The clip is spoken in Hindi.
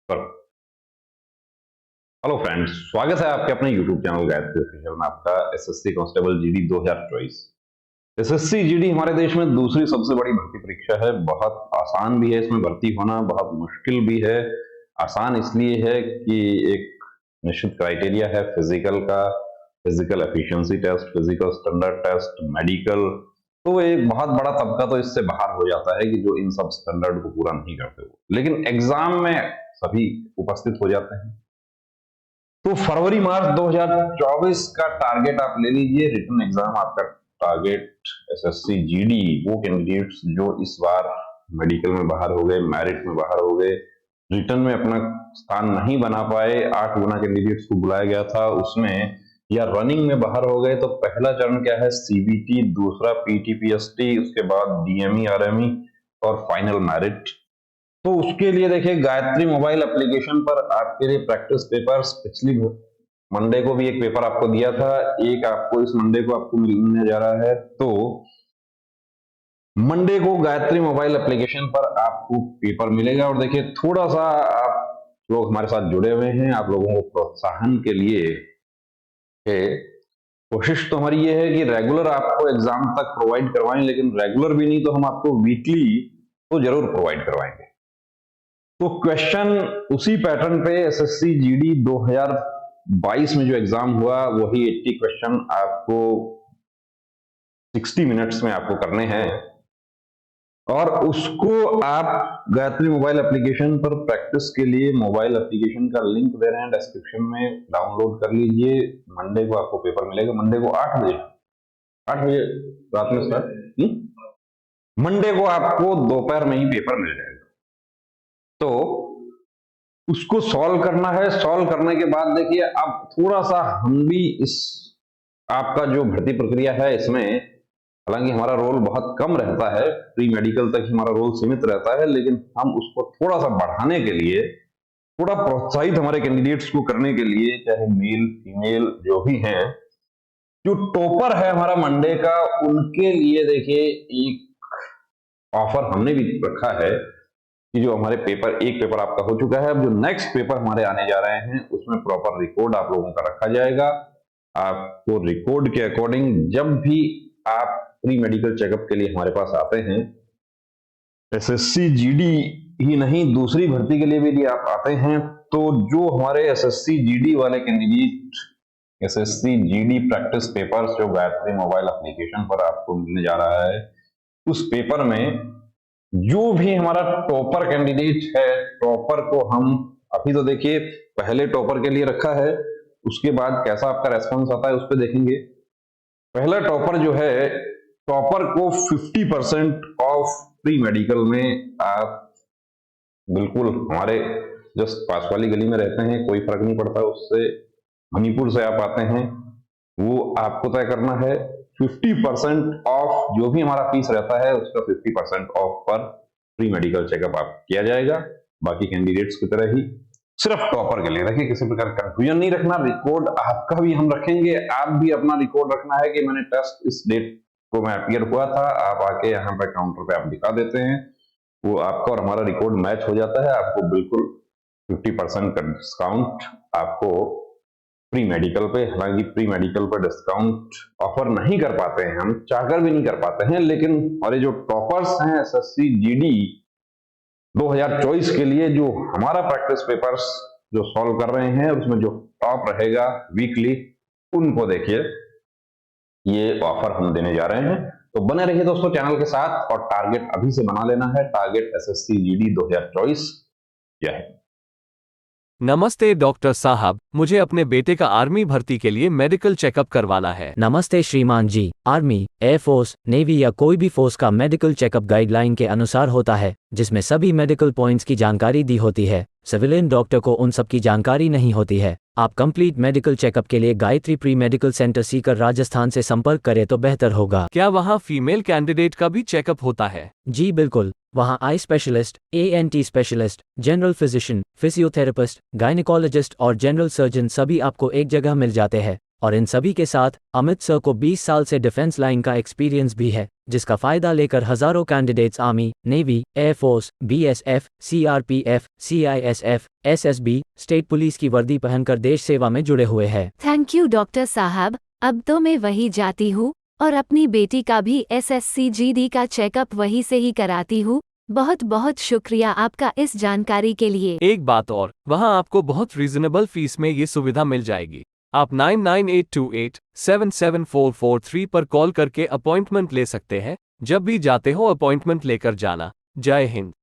पर हेलो फ्रेंड्स, स्वागत है आपके अपने यूट्यूब चैनल गायत्री ऑफिशियल में। आपका SSC constable GD 2024। SSC GD हमारे देश में दूसरी सबसे बड़ी भर्ती परीक्षा है। बहुत आसान भी है इसमें भर्ती होना, बहुत मुश्किल भी है। आसान इसलिए है कि एक निश्चित क्राइटेरिया है फिजिकल का, physical efficiency test, physical standard test, medical. तो एक बहुत बड़ा तबका तो इससे बाहर हो जाता है कि जो इन सब स्टैंडर्ड को पूरा नहीं करते हो, लेकिन एग्जाम में सभी उपस्थित हो जाते हैं। तो फरवरी मार्च 2024 का टारगेट आप ले लीजिए। रिटन एग्जाम आपका टारगेट एसएससी जीडी, वो कैंडिडेट्स जो इस बार मेडिकल में बाहर हो गए, मेरिट में बाहर हो गए, रिटन में अपना स्थान नहीं बना पाए, 8 गुना कैंडिडेट्स को बुलाया गया था उसमें, या रनिंग में बाहर हो गए। तो पहला चरण क्या है? सीबीटी, दूसरा पीटीपीएसटी, उसके बाद डीएमई, आरएमई और फाइनल मेरिट। तो उसके लिए देखिए, गायत्री मोबाइल एप्लीकेशन पर आपके लिए प्रैक्टिस पेपर्स पिछली मंडे को भी एक पेपर आपको दिया था, एक आपको इस मंडे को आपको मिलने जा रहा है। तो मंडे को गायत्री मोबाइल एप्लीकेशन पर आपको पेपर मिलेगा। और देखिए, थोड़ा सा आप लोग हमारे साथ जुड़े हुए हैं, आप लोगों को प्रोत्साहन के लिए कोशिश तो हमारी ये है कि रेगुलर आपको एग्जाम तक प्रोवाइड करवाएं, लेकिन रेगुलर भी नहीं तो हम आपको वीकली तो जरूर प्रोवाइड करवाएंगे। तो क्वेश्चन उसी पैटर्न पे एसएससी जीडी 2022 में जो एग्जाम हुआ वही 80 क्वेश्चन आपको 60 मिनट्स में आपको करने हैं, और उसको आप गायत्री मोबाइल एप्लीकेशन पर प्रैक्टिस के लिए मोबाइल एप्लीकेशन का लिंक दे रहे हैं डिस्क्रिप्शन में, डाउनलोड कर लीजिए। मंडे को आपको पेपर मिलेगा, मंडे को 8 बजे रात में स्टार्ट। मंडे को आपको दोपहर में ही पेपर मिल जाएगा। तो उसको सॉल्व करना है। सॉल्व करने के बाद देखिए, अब थोड़ा सा हम भी इस आपका जो भर्ती प्रक्रिया है इसमें, हालांकि हमारा रोल बहुत कम रहता है, प्री मेडिकल तक हमारा रोल सीमित रहता है, लेकिन हम उसको थोड़ा सा बढ़ाने के लिए, थोड़ा प्रोत्साहित हमारे कैंडिडेट्स को करने के लिए, चाहे मेल फीमेल जो भी हैं, जो टॉपर है हमारा मंडे का, उनके लिए देखिए एक ऑफर हमने भी रखा है कि जो हमारे पेपर, एक पेपर आपका हो चुका है, अब जो नेक्स्ट पेपर हमारे आने जा रहे हैं उसमें प्रॉपर रिकॉर्ड आप लोगों का रखा जाएगा। आपको रिकॉर्ड के अकॉर्डिंग जब भी आप प्री मेडिकल चेकअप के लिए हमारे पास आते हैं, एसएससी जीडी ही नहीं दूसरी भर्ती के लिए भी आप आते हैं, तो जो हमारे एसएससी जीडी वाले candidate SSC GD practice papers जो गायत्री मोबाइल एप्लीकेशन पर आपको मिलने जा रहा है, उस पेपर में जो भी हमारा टॉपर कैंडिडेट है, टॉपर को हम अभी तो देखिए पहले टॉपर के लिए रखा है, उसके बाद कैसा आपका रेस्पॉन्स आता है उस पर देखेंगे। पहला टॉपर जो है, टॉपर को 50% ऑफ प्री मेडिकल में आप बिल्कुल हमारे जस्ट पास वाली गली में रहते हैं, कोई फर्क नहीं पड़ता उससे, मणिपुर से आप आते हैं, वो आपको तय करना है। 50% ऑफ जो भी हमारा फीस रहता है उसका 50% ऑफ पर प्री मेडिकल चेकअप आप किया जाएगा, बाकी कैंडिडेट्स की तरह ही, सिर्फ टॉपर के लिए। देखिए, किसी प्रकार का कंफ्यूजन नहीं रखना। रिकॉर्ड आपका भी हम रखेंगे, आप भी अपना रिकॉर्ड रखना है कि मैंने टेस्ट इस डेट को मैं अपीयर हुआ था, आप आके यहाँ पे काउंटर पे आप दिखा देते हैं, वो आपका और हमारा रिकॉर्ड मैच हो जाता है, आपको बिल्कुल 50% का डिस्काउंट आपको प्री मेडिकल पे। हालांकि प्री मेडिकल पर डिस्काउंट ऑफर नहीं कर पाते हैं, हम चाहकर भी नहीं कर पाते हैं, लेकिन हमारे जो टॉपर्स हैं एसएससी जीडी 2024 के लिए, जो हमारा प्रैक्टिस पेपर्स जो सॉल्व कर रहे हैं उसमें जो टॉप रहेगा वीकली, उनको देखिए ये ऑफर हम देने जा रहे हैं। तो बने रहिए दोस्तों चैनल के साथ, और टारगेट अभी से बना लेना है, टारगेट एसएससी जीडी 2024। जय हिंद। नमस्ते डॉक्टर साहब, मुझे अपने बेटे का आर्मी भर्ती के लिए मेडिकल चेकअप करवाना है। नमस्ते श्रीमान जी। आर्मी, एयरफोर्स, नेवी या कोई भी फोर्स का मेडिकल चेकअप गाइडलाइन के अनुसार होता है, जिसमें सभी मेडिकल पॉइंट्स की जानकारी दी होती है। सिविलियन डॉक्टर को उन सब की जानकारी नहीं होती है। आप कंप्लीट मेडिकल चेकअप के लिए Gayatri pre medical centre Sikar Rajasthan से संपर्क करें तो बेहतर होगा। क्या वहाँ फीमेल कैंडिडेट का भी चेकअप होता है? जी बिल्कुल, वहाँ eye specialist, ENT specialist, general physician, physiotherapist, gynaecologist और जनरल सर्जन सभी आपको एक जगह मिल जाते हैं। और इन सभी के साथ अमित सर को 20 साल से डिफेंस लाइन का एक्सपीरियंस भी है, जिसका फायदा लेकर हजारों candidates army, navy, air force, BSF, CRPF, CISF, SSB, state police की वर्दी पहनकर देश सेवा में जुड़े हुए हैं। थैंक यू डॉक्टर साहब, अब तो मैं वही जाती हूँ और अपनी बेटी का भी एसएससी जीडी का चेकअप वहीं से ही कराती हूँ। बहुत बहुत शुक्रिया आपका इस जानकारी के लिए। एक बात और, वहाँ आपको बहुत रीजनेबल फीस में ये सुविधा मिल जाएगी। आप 9982877443 पर कॉल करके अपॉइंटमेंट ले सकते हैं। जब भी जाते हो अपॉइंटमेंट लेकर जाना। जय हिंद।